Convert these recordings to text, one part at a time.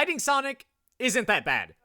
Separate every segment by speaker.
Speaker 1: fighting Sonic isn't that bad.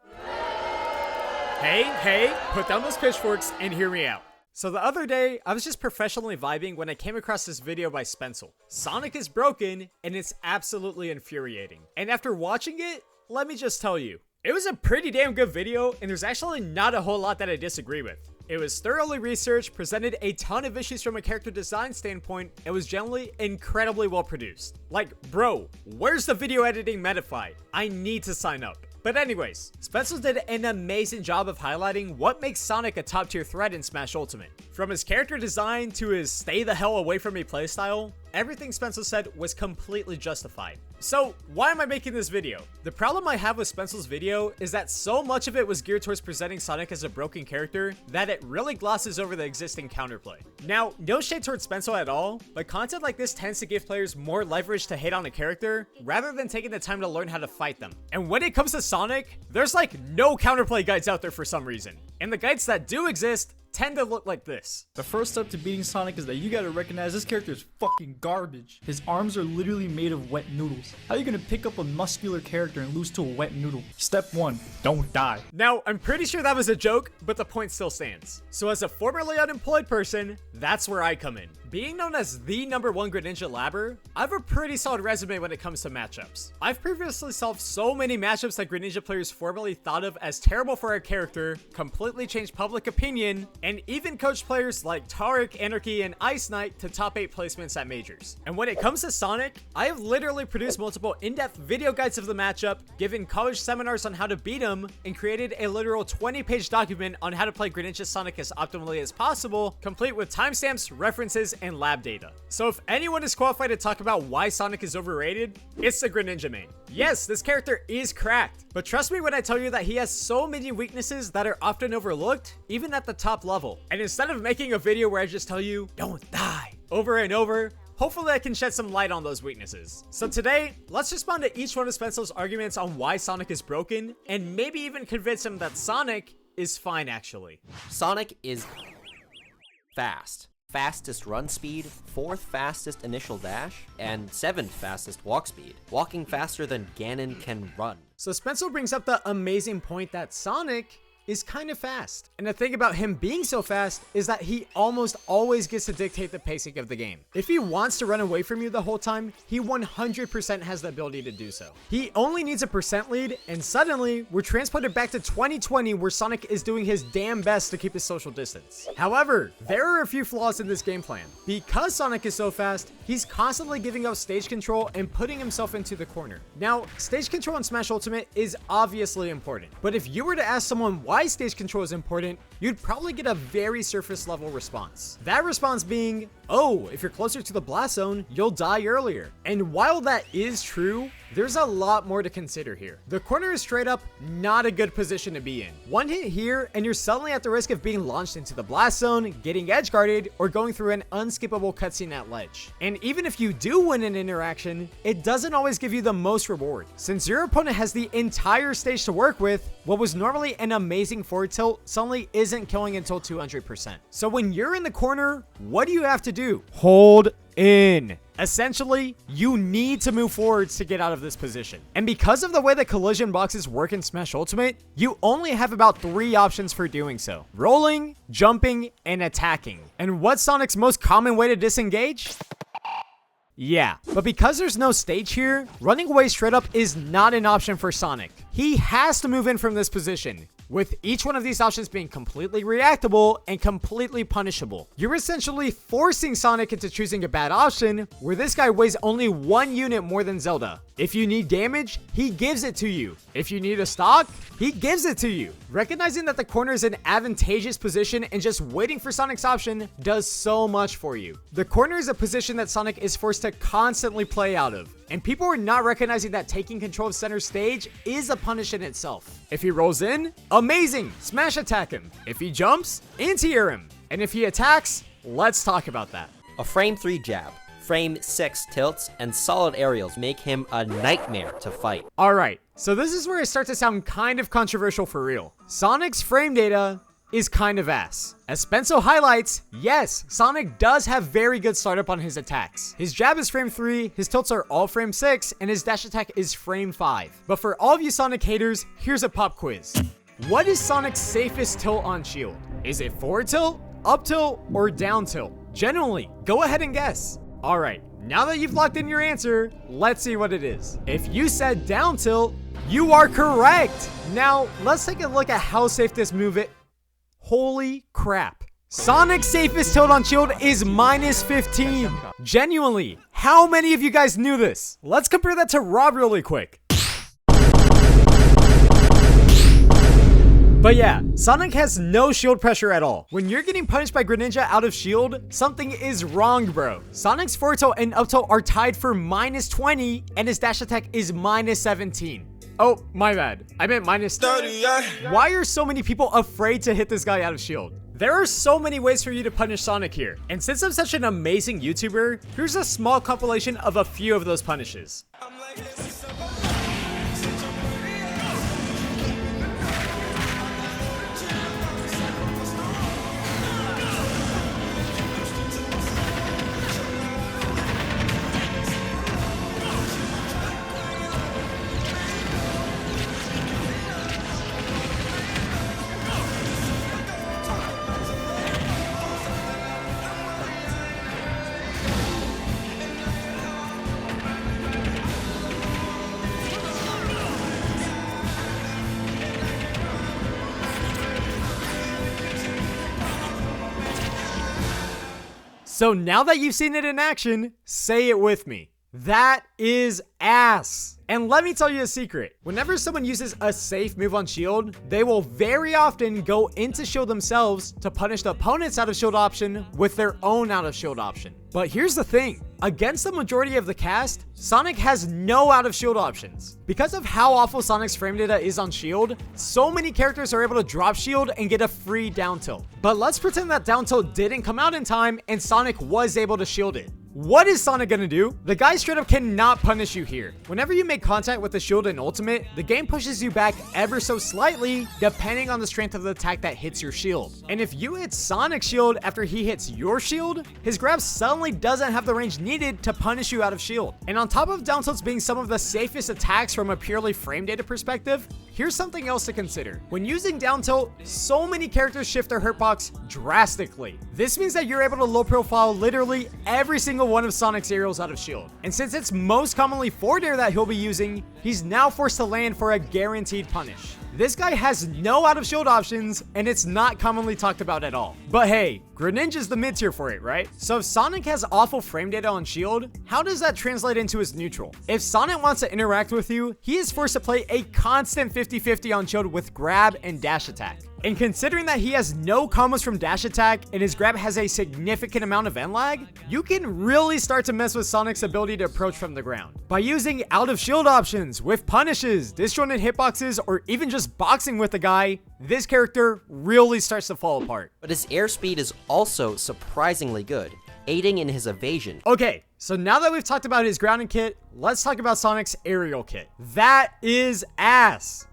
Speaker 1: Hey, put down those pitchforks and hear me out. So the other day, I was just professionally vibing when I came across this video by Spencil. Sonic is broken, and it's absolutely infuriating. And after watching it, let me just tell you, it was a pretty damn good video, and there's actually not a whole lot that I disagree with. It was thoroughly researched, presented a ton of issues from a character design standpoint, and was generally incredibly well produced. Like, bro, where's the video editing Metafy? I need to sign up. But anyways, Spencil did an amazing job of highlighting what makes Sonic a top tier threat in Smash Ultimate. From his character design to his stay the hell away from me playstyle, everything Spencil said was completely justified. So why am I making this video? The problem I have with Spencil's video is that so much of it was geared towards presenting Sonic as a broken character that it really glosses over the existing counterplay. Now, no shade towards Spencil at all, but content like this tends to give players more leverage to hate on a character rather than taking the time to learn how to fight them. And when it comes to Sonic, there's like no counterplay guides out there for some reason. And the guides that do exist tend to look like this.
Speaker 2: The first step to beating Sonic is that you gotta recognize this character is fucking garbage. His arms are literally made of wet noodles. How are you gonna pick up a muscular character and lose to a wet noodle? Step 1, don't die.
Speaker 1: Now, I'm pretty sure that was a joke, but the point still stands. So as a formerly unemployed person, that's where I come in. Being known as the #1 Greninja labber, I have a pretty solid resume when it comes to matchups. I've previously solved so many matchups that Greninja players formerly thought of as terrible for a character, completely changed public opinion, and even coached players like Taric, Anarchy, and Ice Knight to top 8 placements at majors. And when it comes to Sonic, I have literally produced multiple in-depth video guides of the matchup, given college seminars on how to beat him, and created a literal 20-page document on how to play Greninja Sonic as optimally as possible, complete with timestamps, references, and lab data. So if anyone is qualified to talk about why Sonic is overrated, it's the Greninja main. Yes, this character is cracked, but trust me when I tell you that he has so many weaknesses that are often overlooked, even at the top level. And instead of making a video where I just tell you, don't die, over and over, hopefully I can shed some light on those weaknesses. So today, let's respond to each one of Spencil's arguments on why Sonic is broken, and maybe even convince him that Sonic is fine actually.
Speaker 3: Sonic is fast. Fastest run speed, 4th fastest initial dash, and 7th fastest walk speed. Walking faster than Ganon can run.
Speaker 1: So Spencil brings up the amazing point that Sonic is kind of fast. And the thing about him being so fast is that he almost always gets to dictate the pacing of the game. If he wants to run away from you the whole time, he 100% has the ability to do so. He only needs a percent lead, and suddenly we're transported back to 2020 where Sonic is doing his damn best to keep his social distance. However, there are a few flaws in this game plan. Because Sonic is so fast, he's constantly giving up stage control and putting himself into the corner. Now, stage control in Smash Ultimate is obviously important, but if you were to ask someone why stage control is important, you'd probably get a very surface level response. That response being, oh, if you're closer to the blast zone, you'll die earlier. And while that is true, there's a lot more to consider here. The corner is straight up not a good position to be in. One hit here and you're suddenly at the risk of being launched into the blast zone, getting edge guarded, or going through an unskippable cutscene at ledge. And even if you do win an interaction, it doesn't always give you the most reward. Since your opponent has the entire stage to work with, what was normally an amazing forward tilt suddenly isn't killing until 200%. So when you're in the corner, what do you have to do? Hold in. Essentially, you need to move forwards to get out of this position. And because of the way that collision boxes work in Smash Ultimate, you only have about 3 options for doing so: rolling, jumping, and attacking. And what's Sonic's most common way to disengage? Yeah, but because there's no stage here, running away straight up is not an option for Sonic. He has to move in from this position, with each one of these options being completely reactable and completely punishable. You're essentially forcing Sonic into choosing a bad option where this guy weighs only 1 unit more than Zelda. If you need damage, he gives it to you. If you need a stock, he gives it to you. Recognizing that the corner is an advantageous position and just waiting for Sonic's option does so much for you. The corner is a position that Sonic is forced to constantly play out of, and people are not recognizing that taking control of center stage is a punish in itself. If he rolls in, amazing, smash attack him. If he jumps, anti-air him. And if he attacks, let's talk about that.
Speaker 3: A frame 3 jab, frame 6 tilts, and solid aerials make him a nightmare to fight.
Speaker 1: Alright, so this is where it starts to sound kind of controversial for real. Sonic's frame data is kind of ass. As Spencil highlights, yes, Sonic does have very good startup on his attacks. His jab is frame 3, his tilts are all frame 6, and his dash attack is frame 5. But for all of you Sonic haters, here's a pop quiz. What is Sonic's safest tilt on shield? Is it forward tilt, up tilt, or down tilt? Generally, go ahead and guess. Alright, now that you've locked in your answer, let's see what it is. If you said down tilt, you are correct! Now, let's take a look at how safe this move is. Holy crap. Sonic's safest tilt on shield is -15. Genuinely, how many of you guys knew this? Let's compare that to Rob really quick. But yeah, Sonic has no shield pressure at all. When you're getting punished by Greninja out of shield, something is wrong, bro. Sonic's forward tilt and up tilt are tied for -20, and his dash attack is -17. Oh, my bad. I meant -30. Why are so many people afraid to hit this guy out of shield? There are so many ways for you to punish Sonic here. And since I'm such an amazing YouTuber, here's a small compilation of a few of those punishes. So now that you've seen it in action, say it with me. That is ass. And let me tell you a secret. Whenever someone uses a safe move on shield, they will very often go into shield themselves to punish the opponent's out of shield option with their own out of shield option. But here's the thing. Against the majority of the cast, Sonic has no out of shield options. Because of how awful Sonic's frame data is on shield, so many characters are able to drop shield and get a free down tilt. But let's pretend that down tilt didn't come out in time and Sonic was able to shield it. What is Sonic gonna do? The guy straight up cannot punish you here. Whenever you make contact with the shield in Ultimate, the game pushes you back ever so slightly depending on the strength of the attack that hits your shield. And if you hit Sonic's shield after he hits your shield, his grab suddenly doesn't have the range needed to punish you out of shield. And on top of down tilts being some of the safest attacks from a purely frame data perspective, here's something else to consider. When using down tilt, so many characters shift their hurtbox drastically. This means that you're able to low profile literally every single one of Sonic's aerials out of shield. And since it's most commonly forward air that he'll be using, he's now forced to land for a guaranteed punish. This guy has no out of shield options, and it's not commonly talked about at all. But hey, Greninja's the mid tier for it, right? So if Sonic has awful frame data on shield, how does that translate into his neutral? If Sonic wants to interact with you, he is forced to play a constant 50-50 on shield with grab and dash attack. And considering that he has no combos from dash attack and his grab has a significant amount of end lag, you can really start to mess with Sonic's ability to approach from the ground. By using out of shield options, with punishes, disjointed hitboxes, or even just boxing with the guy, this character really starts to fall apart.
Speaker 3: But his airspeed is also surprisingly good, aiding in his evasion.
Speaker 1: Okay, so now that we've talked about his grounding kit, let's talk about Sonic's aerial kit. That is ass.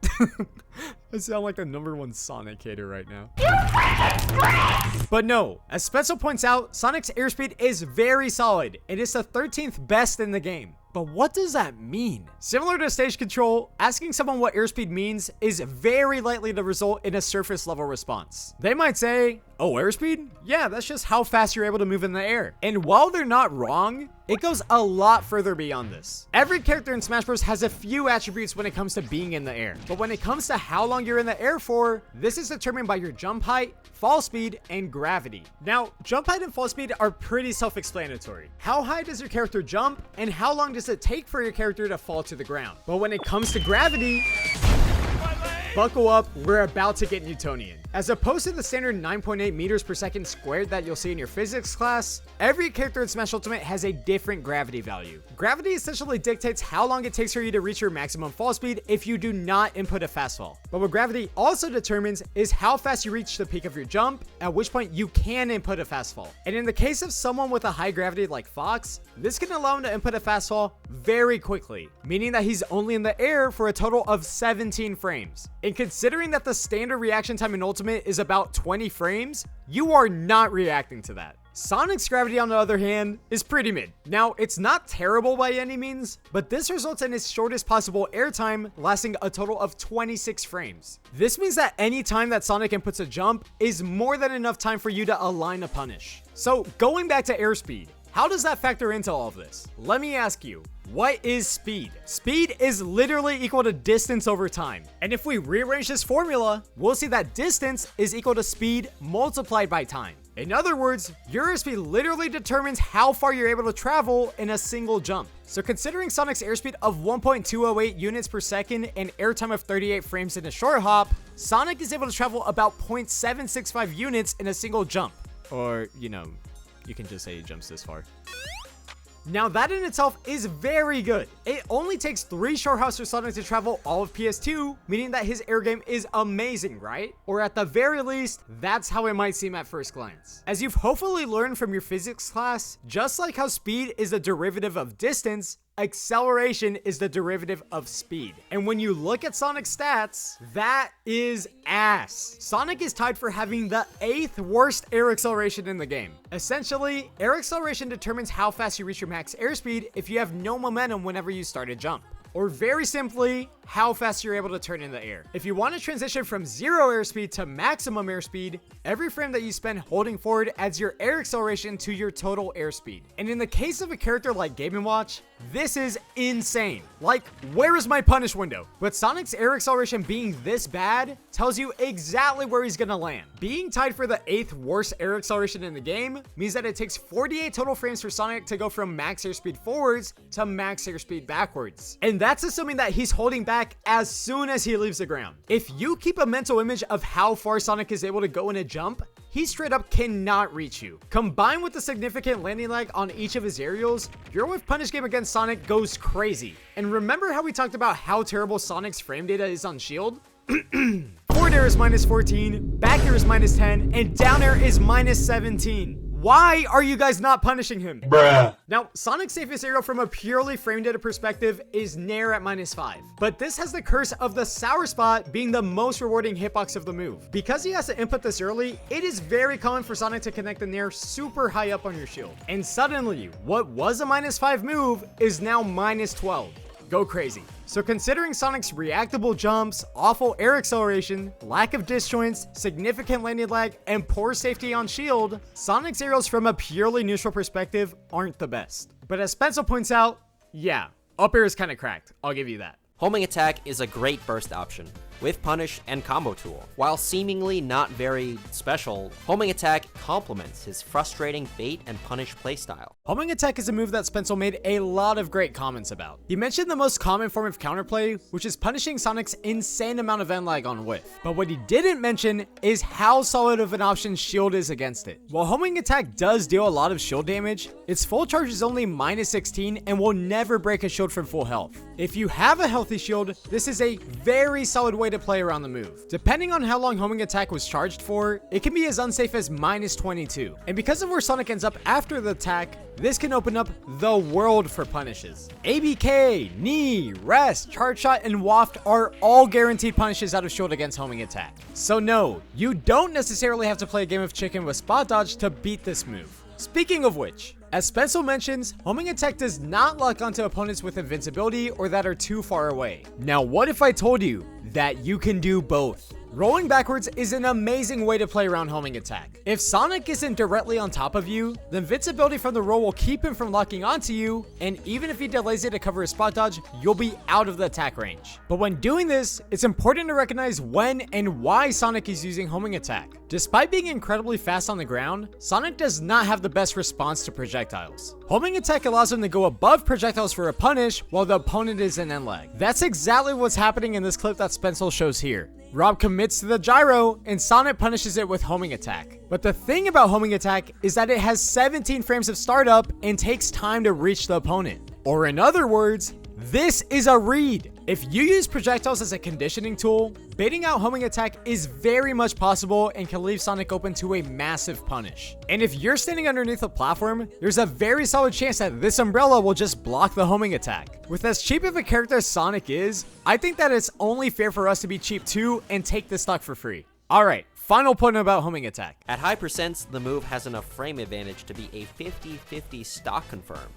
Speaker 1: I sound like the #1 Sonic hater right now. But no, as Spencil points out, Sonic's airspeed is very solid. It is the 13th best in the game. But what does that mean? Similar to stage control, asking someone what airspeed means is very likely to result in a surface level response. They might say, oh, airspeed? Yeah, that's just how fast you're able to move in the air. And while they're not wrong, it goes a lot further beyond this. Every character in Smash Bros has a few attributes when it comes to being in the air. But when it comes to how long you're in the air for, this is determined by your jump height, fall speed, and gravity. Now, jump height and fall speed are pretty self-explanatory. How high does your character jump, and how long does it take for your character to fall to the ground? But when it comes to gravity, buckle up, we're about to get Newtonian. As opposed to the standard 9.8 meters per second squared that you'll see in your physics class, every character in Smash Ultimate has a different gravity value. Gravity essentially dictates how long it takes for you to reach your maximum fall speed if you do not input a fast fall. But what gravity also determines is how fast you reach the peak of your jump, at which point you can input a fast fall. And in the case of someone with a high gravity like Fox, this can allow him to input a fast fall very quickly, meaning that he's only in the air for a total of 17 frames. And considering that the standard reaction time in Ultimate ultimate is about 20 frames, you are not reacting to that. Sonic's gravity, on the other hand, is pretty mid. Now, it's not terrible by any means, but this results in his shortest possible airtime lasting a total of 26 frames. This means that any time that Sonic inputs a jump is more than enough time for you to align a punish. So, going back to airspeed, how does that factor into all of this? Let me ask you, what is speed? Speed is literally equal to distance over time. And if we rearrange this formula, we'll see that distance is equal to speed multiplied by time. In other words, your airspeed literally determines how far you're able to travel in a single jump. So considering Sonic's airspeed of 1.208 units per second and airtime of 38 frames in a short hop, Sonic is able to travel about 0.765 units in a single jump. Or, you know, you can just say he jumps this far. Now that in itself is very good. It only takes 3 short hops for Sonic to travel all of PS2, meaning that his air game is amazing, right? Or at the very least, that's how it might seem at first glance. As you've hopefully learned from your physics class, just like how speed is a derivative of distance, acceleration is the derivative of speed. And when you look at Sonic's stats, that is ass. Sonic is tied for having the 8th worst air acceleration in the game. Essentially, air acceleration determines how fast you reach your max airspeed if you have no momentum whenever you start a jump. Or very simply, how fast you're able to turn in the air. If you want to transition from 0 airspeed to maximum airspeed, every frame that you spend holding forward adds your air acceleration to your total airspeed. And in the case of a character like Game & Watch, this is insane. Like, where is my punish window? But Sonic's air acceleration being this bad tells you exactly where he's gonna land. Being tied for the 8th worst air acceleration in the game means that it takes 48 total frames for Sonic to go from max airspeed forwards to max airspeed backwards. And that's assuming that he's holding back as soon as he leaves the ground. If you keep a mental image of how far Sonic is able to go in a jump, he straight up cannot reach you. Combined with the significant landing lag on each of his aerials, your whiff punish game against Sonic goes crazy. And remember how we talked about how terrible Sonic's frame data is on shield? Forward air is minus 14, back air is minus 10, and down air is minus 17. Why are you guys not punishing him? Bruh. Now, Sonic's safest aerial from a purely frame data perspective is Nair at minus 5. But this has the curse of the sour spot being the most rewarding hitbox of the move. Because he has to input this early, it is very common for Sonic to connect the Nair super high up on your shield. And suddenly, what was a minus 5 move is now minus 12. Go crazy. So considering Sonic's reactable jumps, awful air acceleration, lack of disjoints, significant landing lag, and poor safety on shield, Sonic's aerials from a purely neutral perspective aren't the best. But as Spencil points out, yeah, up air is kind of cracked, I'll give you that.
Speaker 3: Homing attack is a great burst option, with punish and combo tool. While seemingly not very special, homing attack complements his frustrating bait and punish playstyle.
Speaker 1: Homing attack is a move that Spencil made a lot of great comments about. He mentioned the most common form of counterplay, which is punishing Sonic's insane amount of end lag on whiff. But what he didn't mention is how solid of an option shield is against it. While homing attack does deal a lot of shield damage, its full charge is only minus 16 and will never break a shield from full health. If you have a healthy shield, this is a very solid way to play around the move. Depending on how long homing attack was charged for, it can be as unsafe as minus 22. And because of where Sonic ends up after the attack, this can open up the world for punishes. ABK, knee, rest, charge shot, and waft are all guaranteed punishes out of shield against homing attack. So no, you don't necessarily have to play a game of chicken with spot dodge to beat this move. Speaking of which, as Spencil mentions, homing attack does not lock onto opponents with invincibility or that are too far away. Now what if I told you that you can do both? Rolling backwards is an amazing way to play around homing attack. If Sonic isn't directly on top of you, the invincibility from the roll will keep him from locking onto you, and even if he delays it to cover a spot dodge, you'll be out of the attack range. But when doing this, it's important to recognize when and why Sonic is using homing attack. Despite being incredibly fast on the ground, Sonic does not have the best response to projectiles. Homing attack allows him to go above projectiles for a punish while the opponent is in end lag. That's exactly what's happening in this clip that Spencil shows here. Rob commits to the gyro, and Sonic punishes it with homing attack. But the thing about homing attack is that it has 17 frames of startup and takes time to reach the opponent. Or in other words, this is a read. If you use projectiles as a conditioning tool, baiting out homing attack is very much possible and can leave Sonic open to a massive punish. And if you're standing underneath a platform, there's a very solid chance that this umbrella will just block the homing attack. With as cheap of a character as Sonic is, I think that it's only fair for us to be cheap too and take this stock for free. Alright, final point about homing attack.
Speaker 3: At high percents, the move has enough frame advantage to be a 50-50 stock confirm,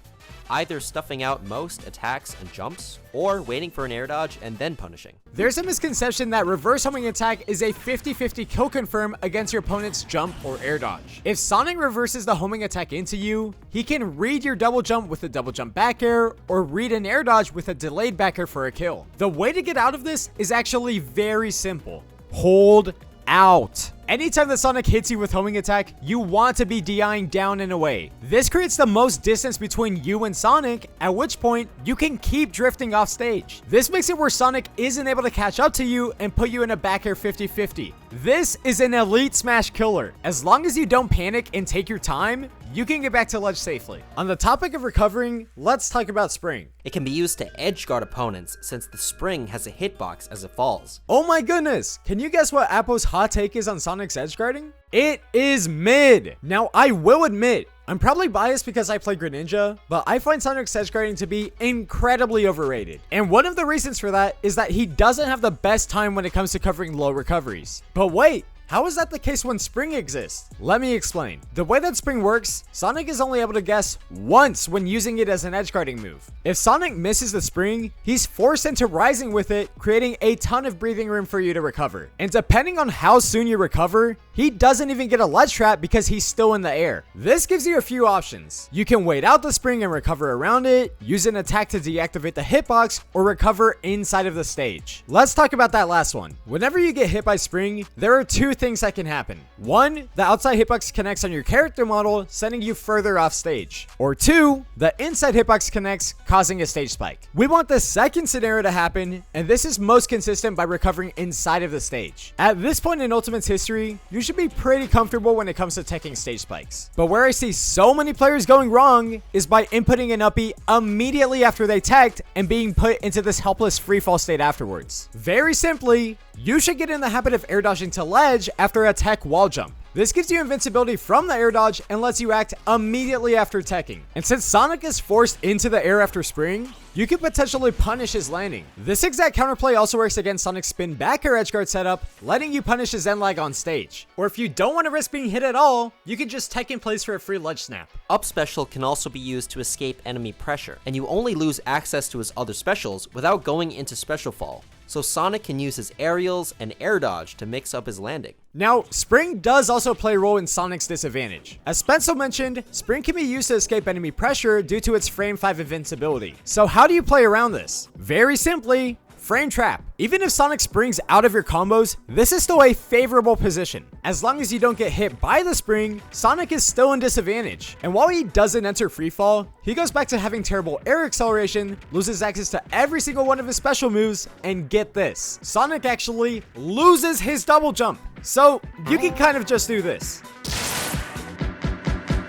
Speaker 3: either stuffing out most attacks and jumps, or waiting for an air dodge and then punishing.
Speaker 1: There's a misconception that reverse homing attack is a 50-50 kill confirm against your opponent's jump or air dodge. If Sonic reverses the homing attack into you, he can read your double jump with a double jump back air, or read an air dodge with a delayed back air for a kill. The way to get out of this is actually very simple. Hold out. Anytime that Sonic hits you with homing attack, you want to be DIing down and away. This creates the most distance between you and Sonic, at which point you can keep drifting off stage. This makes it where Sonic isn't able to catch up to you and put you in a back air 50-50. This is an elite smash killer. As long as you don't panic and take your time, you can get back to ledge safely. On the topic of recovering, let's talk about Spring.
Speaker 3: It can be used to edge guard opponents since the spring has a hitbox as it falls.
Speaker 1: Oh my goodness, can you guess what Appo's hot take is on Sonic's edge guarding? It is mid. Now, I will admit, I'm probably biased because I play Greninja, but I find Sonic's edge guarding to be incredibly overrated. And one of the reasons for that is that he doesn't have the best time when it comes to covering low recoveries. But wait, how is that the case when Spring exists? Let me explain. The way that Spring works, Sonic is only able to guess once when using it as an edge guarding move. If Sonic misses the Spring, he's forced into rising with it, creating a ton of breathing room for you to recover. And depending on how soon you recover, he doesn't even get a ledge trap because he's still in the air. This gives you a few options. You can wait out the Spring and recover around it, use an attack to deactivate the hitbox, or recover inside of the stage. Let's talk about that last one. Whenever you get hit by Spring, there are two things that can happen. One, the outside hitbox connects on your character model, sending you further off stage. Or two, the inside hitbox connects, causing a stage spike. We want the second scenario to happen, and this is most consistent by recovering inside of the stage. At this point in Ultimate's history, you should be pretty comfortable when it comes to teching stage spikes. But where I see so many players going wrong is by inputting an uppie immediately after they teched and being put into this helpless freefall state afterwards. Very simply, you should get in the habit of air dodging to ledge after a tech wall jump. This gives you invincibility from the air dodge and lets you act immediately after teching. And since Sonic is forced into the air after Spring, you can potentially punish his landing. This exact counterplay also works against Sonic's spin back air edgeguard setup, letting you punish his end lag on stage. Or if you don't want to risk being hit at all, you can just tech in place for a free ledge snap.
Speaker 3: Up special can also be used to escape enemy pressure, and you only lose access to his other specials without going into special fall. So Sonic can use his aerials and air dodge to mix up his landing.
Speaker 1: Now, Spring does also play a role in Sonic's disadvantage. As Spencil mentioned, Spring can be used to escape enemy pressure due to its frame 5 invincibility. So how do you play around this? Very simply, frame trap. Even if Sonic springs out of your combos, this is still a favorable position. As long as you don't get hit by the Spring, Sonic is still in disadvantage. And while he doesn't enter freefall, he goes back to having terrible air acceleration, loses access to every single one of his special moves, and get this, Sonic actually loses his double jump. So you can kind of just do this.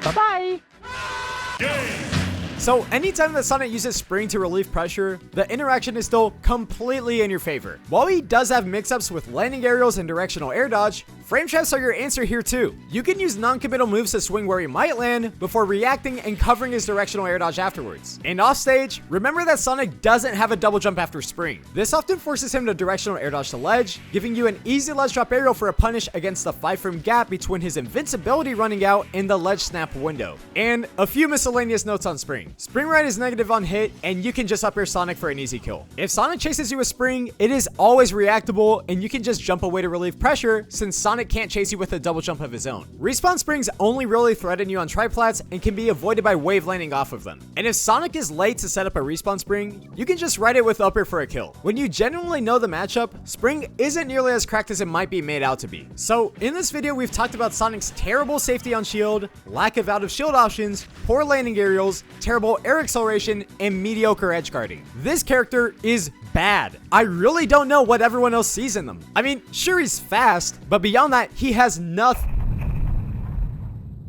Speaker 1: Bye-bye. So anytime that Sonic uses Spring to relieve pressure, the interaction is still completely in your favor. While he does have mix-ups with landing aerials and directional air dodge, frame traps are your answer here too. You can use non-committal moves to swing where he might land before reacting and covering his directional air dodge afterwards. And off stage, remember that Sonic doesn't have a double jump after Spring. This often forces him to directional air dodge to ledge, giving you an easy ledge drop aerial for a punish against the 5-frame gap between his invincibility running out and the ledge snap window. And a few miscellaneous notes on Spring. Spring Ride is negative on hit, and you can just up air Sonic for an easy kill. If Sonic chases you with Spring, it is always reactable, and you can just jump away to relieve pressure since Sonic can't chase you with a double jump of his own. Respawn Springs only really threaten you on triplats and can be avoided by wave landing off of them. And if Sonic is late to set up a respawn Spring, you can just ride it with up air for a kill. When you genuinely know the matchup, Spring isn't nearly as cracked as it might be made out to be. So in this video, we've talked about Sonic's terrible safety on shield, lack of out of shield options, poor landing aerials, terrible air acceleration, and mediocre edge guarding. This character is bad. I really don't know what everyone else sees in them. I mean, sure, he's fast, but beyond that, he has nothing.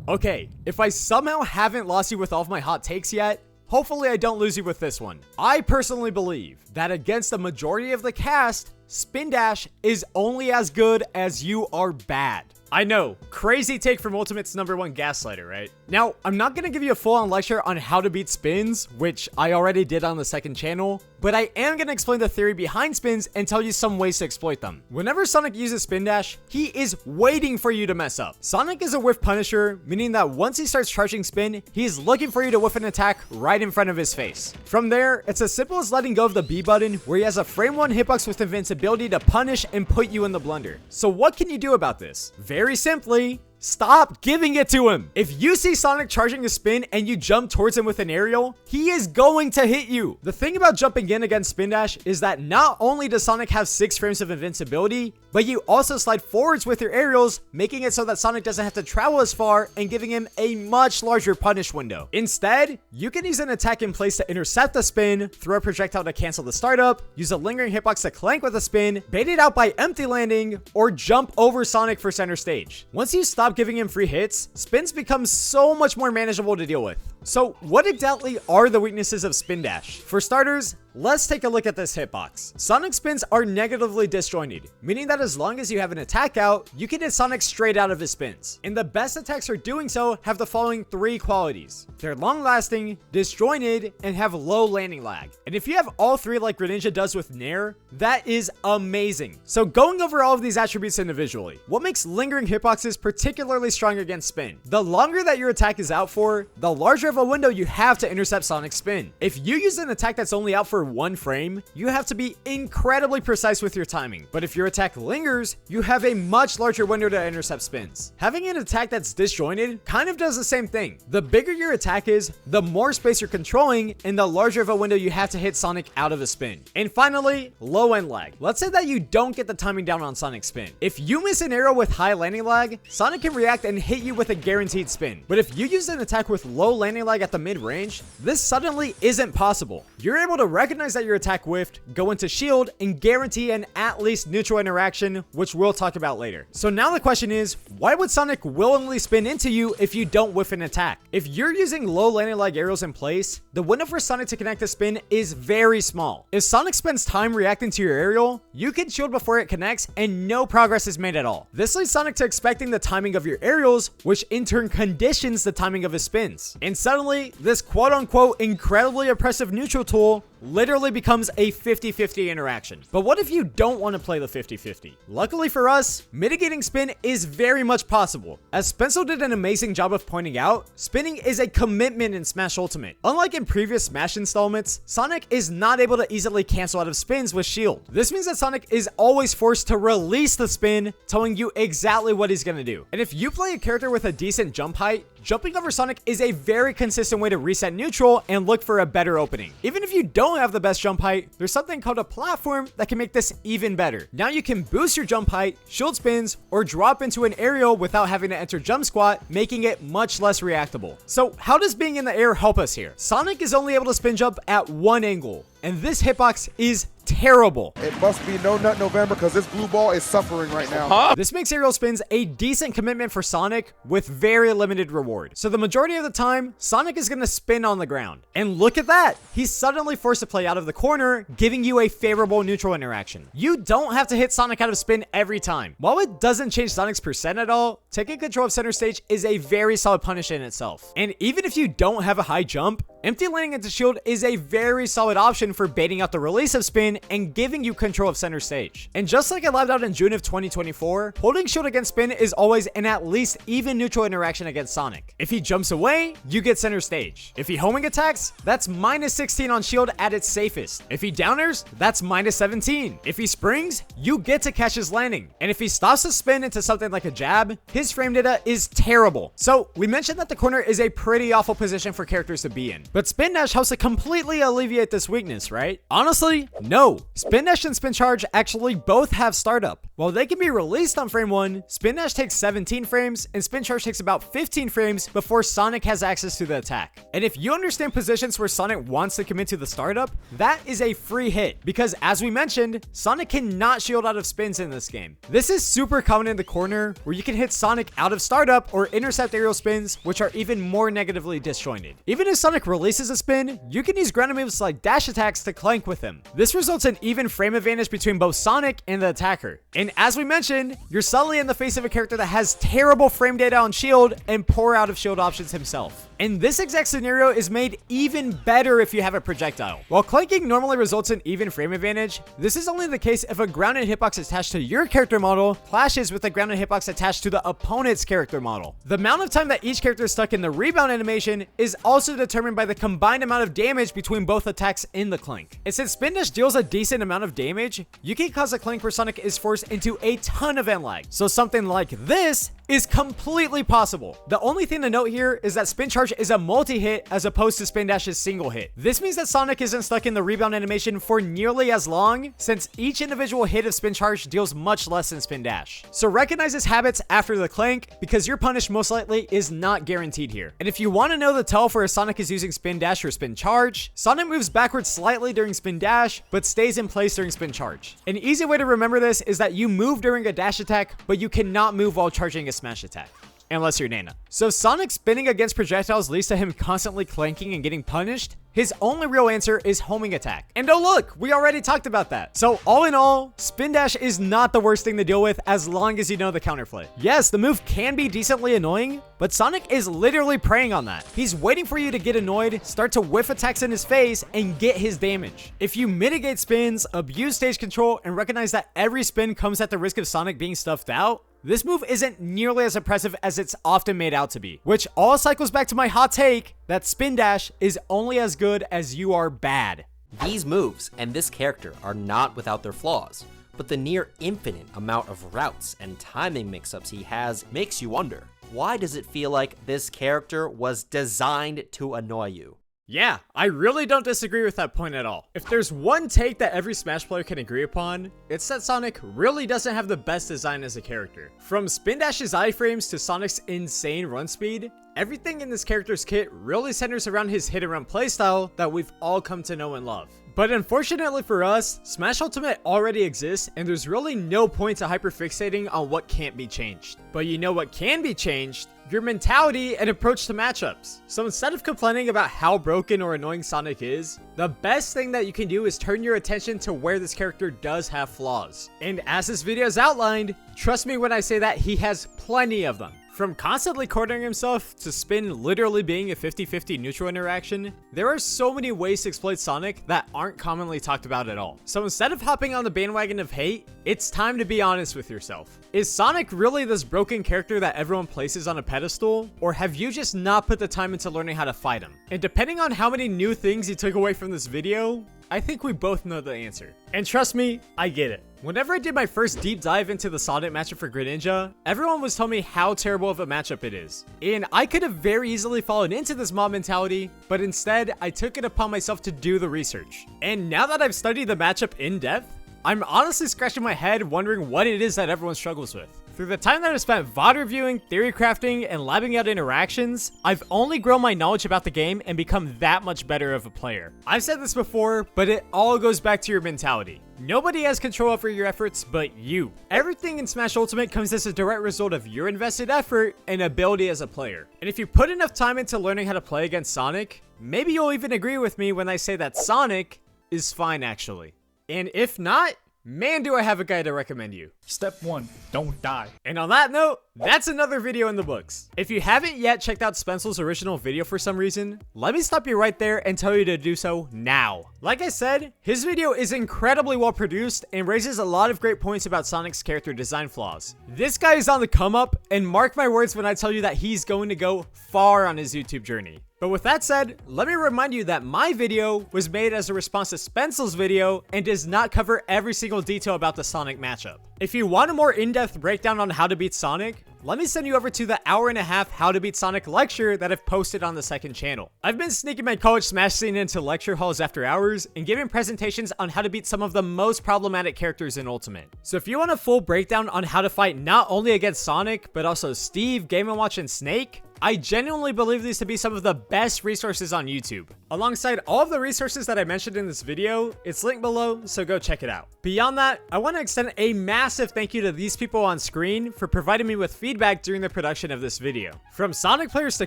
Speaker 1: Okay, if I somehow haven't lost you with all of my hot takes yet, hopefully I don't lose you with this one. I personally believe that against the majority of the cast, Spin Dash is only as good as you are bad. I know, crazy take from Ultimate's #1 Gaslighter, right? Now, I'm not gonna give you a full-on lecture on how to beat spins, which I already did on the second channel, but I am gonna explain the theory behind spins and tell you some ways to exploit them. Whenever Sonic uses spin dash, he is waiting for you to mess up. Sonic is a whiff punisher, meaning that once he starts charging spin, he is looking for you to whiff an attack right in front of his face. From there, it's as simple as letting go of the B button, where he has a frame 1 hitbox with invincibility to punish and put you in the blender. So what can you do about this? Very simply, stop giving it to him. If you see Sonic charging a spin and you jump towards him with an aerial, he is going to hit you. The thing about jumping in against spin dash is that not only does Sonic have 6 frames of invincibility, but you also slide forwards with your aerials, making it so that Sonic doesn't have to travel as far and giving him a much larger punish window. Instead, you can use an attack in place to intercept the spin, throw a projectile to cancel the startup, use a lingering hitbox to clank with a spin, bait it out by empty landing, or jump over Sonic for center stage. Once you stop giving him free hits, spins become so much more manageable to deal with. So what exactly are the weaknesses of spin dash? For starters, let's take a look at this hitbox. Sonic spins are negatively disjointed, meaning that as long as you have an attack out, you can hit Sonic straight out of his spins. And the best attacks for doing so have the following 3 qualities. They're long lasting, disjointed, and have low landing lag. And if you have all 3 like Greninja does with Nair, that is amazing. So going over all of these attributes individually, what makes lingering hitboxes particularly strong against spin? The longer that your attack is out for, the larger of a window you have to intercept Sonic's spin. If you use an attack that's only out for 1 frame, you have to be incredibly precise with your timing. But if your attack lingers, you have a much larger window to intercept spins. Having an attack that's disjointed kind of does the same thing. The bigger your attack is, the more space you're controlling, and the larger of a window you have to hit Sonic out of a spin. And finally, low end lag. Let's say that you don't get the timing down on Sonic's spin. If you miss an arrow with high landing lag, Sonic can react and hit you with a guaranteed spin. But if you use an attack with low landing lag at the mid-range, this suddenly isn't possible. You're able to recognize that your attack whiffed, go into shield, and guarantee an at least neutral interaction, which we'll talk about later. So now the question is, why would Sonic willingly spin into you if you don't whiff an attack? If you're using low landing lag arrows in place, the window for Sonic to connect a spin is very small. If Sonic spends time reacting to your aerial, you can shield before it connects and no progress is made at all. This leads Sonic to expecting the timing of your aerials, which in turn conditions the timing of his spins. And suddenly, this quote-unquote incredibly oppressive neutral tool literally becomes a 50-50 interaction. But what if you don't want to play the 50-50? Luckily for us, mitigating spin is very much possible. As Spencil did an amazing job of pointing out, spinning is a commitment in Smash Ultimate. Unlike in previous Smash installments, Sonic is not able to easily cancel out of spins with shield. This means that Sonic is always forced to release the spin, telling you exactly what he's gonna do. And if you play a character with a decent jump height, jumping over Sonic is a very consistent way to reset neutral and look for a better opening. Even if you don't have the best jump height, there's something called a platform that can make this even better. Now you can boost your jump height, shield spins, or drop into an aerial without having to enter jump squat, making it much less reactable. So how does being in the air help us here? Sonic is only able to spin jump at one angle, and this hitbox is terrible.
Speaker 4: It must be No Nut November because this blue ball is suffering right now.
Speaker 1: This makes aerial spins a decent commitment for Sonic with very limited reward. So the majority of the time, Sonic is going to spin on the ground. And look at that! He's suddenly forced to play out of the corner, giving you a favorable neutral interaction. You don't have to hit Sonic out of spin every time. While it doesn't change Sonic's percent at all, taking control of center stage is a very solid punish in itself. And even if you don't have a high jump, empty landing into shield is a very solid option for baiting out the release of spin and giving you control of center stage. And just like I labbed out in June of 2024, holding shield against spin is always an at least even neutral interaction against Sonic. If he jumps away, you get center stage. If he homing attacks, that's minus 16 on shield at its safest. If he downers, that's minus 17. If he springs, you get to catch his landing. And if he stops the spin into something like a jab, his frame data is terrible. So we mentioned that the corner is a pretty awful position for characters to be in. But spin dash helps to completely alleviate this weakness, right? Honestly, no. Spin dash and spin charge actually both have startup. While they can be released on frame 1, spin dash takes 17 frames and spin charge takes about 15 frames before Sonic has access to the attack. And if you understand positions where Sonic wants to commit to the startup, that is a free hit because as we mentioned, Sonic cannot shield out of spins in this game. This is super common in the corner where you can hit Sonic out of startup or intercept aerial spins, which are even more negatively disjointed. Even if Sonic releases a spin, you can use ground moves like dash attacks to clank with him. This results in even frame advantage between both Sonic and the attacker. And And as we mentioned, you're suddenly in the face of a character that has terrible frame data on shield and poor out of shield options himself. And this exact scenario is made even better if you have a projectile. While clanking normally results in even frame advantage, this is only the case if a grounded hitbox attached to your character model clashes with a grounded hitbox attached to the opponent's character model. The amount of time that each character is stuck in the rebound animation is also determined by the combined amount of damage between both attacks in the clank. And since spin dash deals a decent amount of damage, you can cause a clank where Sonic is forced into a ton of end lag. So something like this is completely possible. The only thing to note here is that spin charge is a multi-hit as opposed to spin dash's single hit. This means that Sonic isn't stuck in the rebound animation for nearly as long, since each individual hit of spin charge deals much less than spin dash. So recognize his habits after the clank, because your punish most likely is not guaranteed here. And if you want to know the tell for if Sonic is using spin dash or spin charge, Sonic moves backwards slightly during spin dash, but stays in place during spin charge. An easy way to remember this is that you move during a dash attack, but you cannot move while charging a smash attack. Unless you're Nana. So Sonic spinning against projectiles leads to him constantly clanking and getting punished. His only real answer is homing attack. And oh look, we already talked about that. So all in all, spin dash is not the worst thing to deal with as long as you know the counterplay. Yes, the move can be decently annoying, but Sonic is literally preying on that. He's waiting for you to get annoyed, start to whiff attacks in his face, and get his damage. If you mitigate spins, abuse stage control, and recognize that every spin comes at the risk of Sonic being stuffed out, this move isn't nearly as impressive as it's often made out to be, which all cycles back to my hot take that spin dash is only as good as you are bad.
Speaker 3: These moves and this character are not without their flaws, but the near infinite amount of routes and timing mix-ups he has makes you wonder, why does it feel like this character was designed to annoy you?
Speaker 1: Yeah, I really don't disagree with that point at all. If there's one take that every Smash player can agree upon, it's that Sonic really doesn't have the best design as a character. From Spin Dash's iframes to Sonic's insane run speed, everything in this character's kit really centers around his hit and run playstyle that we've all come to know and love. But unfortunately for us, Smash Ultimate already exists and there's really no point to hyperfixating on what can't be changed. But you know what can be changed? Your mentality and approach to matchups. So instead of complaining about how broken or annoying Sonic is, the best thing that you can do is turn your attention to where this character does have flaws. And as this video is outlined, trust me when I say that he has plenty of them. From constantly cornering himself to spin literally being a 50-50 neutral interaction, there are so many ways to exploit Sonic that aren't commonly talked about at all. So instead of hopping on the bandwagon of hate, it's time to be honest with yourself. Is Sonic really this broken character that everyone places on a pedestal? Or have you just not put the time into learning how to fight him? And depending on how many new things you took away from this video, I think we both know the answer. And trust me, I get it. Whenever I did my first deep dive into the Sonic matchup for Greninja, everyone was telling me how terrible of a matchup it is. And I could have very easily fallen into this mob mentality, but instead, I took it upon myself to do the research. And now that I've studied the matchup in depth, I'm honestly scratching my head wondering what it is that everyone struggles with. Through the time that I've spent VOD reviewing, theory crafting, and labbing out interactions, I've only grown my knowledge about the game and become that much better of a player. I've said this before, but it all goes back to your mentality. Nobody has control over your efforts but you. Everything in Smash Ultimate comes as a direct result of your invested effort and ability as a player. And if you put enough time into learning how to play against Sonic, maybe you'll even agree with me when I say that Sonic is fine actually. And if not, man, do I have a guy to recommend you.
Speaker 2: Step 1, don't die.
Speaker 1: And on that note, that's another video in the books. If you haven't yet checked out Spencil's original video for some reason, let me stop you right there and tell you to do so now. Like I said, his video is incredibly well produced and raises a lot of great points about Sonic's character design flaws. This guy is on the come up, and mark my words when I tell you that he's going to go far on his YouTube journey. But with that said, let me remind you that my video was made as a response to Spencil's video and does not cover every single detail about the Sonic matchup. If you want a more in-depth breakdown on how to beat Sonic, let me send you over to the hour-and-a-half How to Beat Sonic lecture that I've posted on the second channel. I've been sneaking my college Smash scene into lecture halls after hours and giving presentations on how to beat some of the most problematic characters in Ultimate. So if you want a full breakdown on how to fight not only against Sonic, but also Steve, Game & Watch, and Snake, I genuinely believe these to be some of the best resources on YouTube. Alongside all of the resources that I mentioned in this video, it's linked below, so go check it out. Beyond that, I want to extend a massive thank you to these people on screen for providing me with feedback during the production of this video. From Sonic players to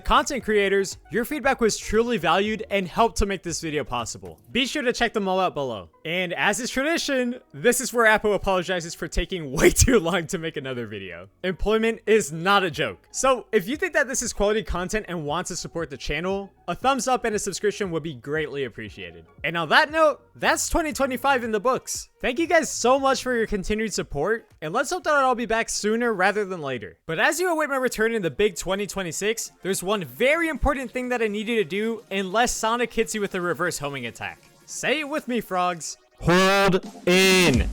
Speaker 1: content creators, your feedback was truly valued and helped to make this video possible. Be sure to check them all out below. And as is tradition, this is where Apple apologizes for taking way too long to make another video. Employment is not a joke. So if you think that this is quality content and want to support the channel, a thumbs up and a subscription would be greatly appreciated. And on that note, that's 2025 in the books. Thank you guys so much for your continued support, and let's hope that I'll be back sooner rather than later. But as you await my return in the big 2026, there's one very important thing that I need you to do unless Sonic hits you with a reverse homing attack. Say it with me, frogs.
Speaker 3: Hold in.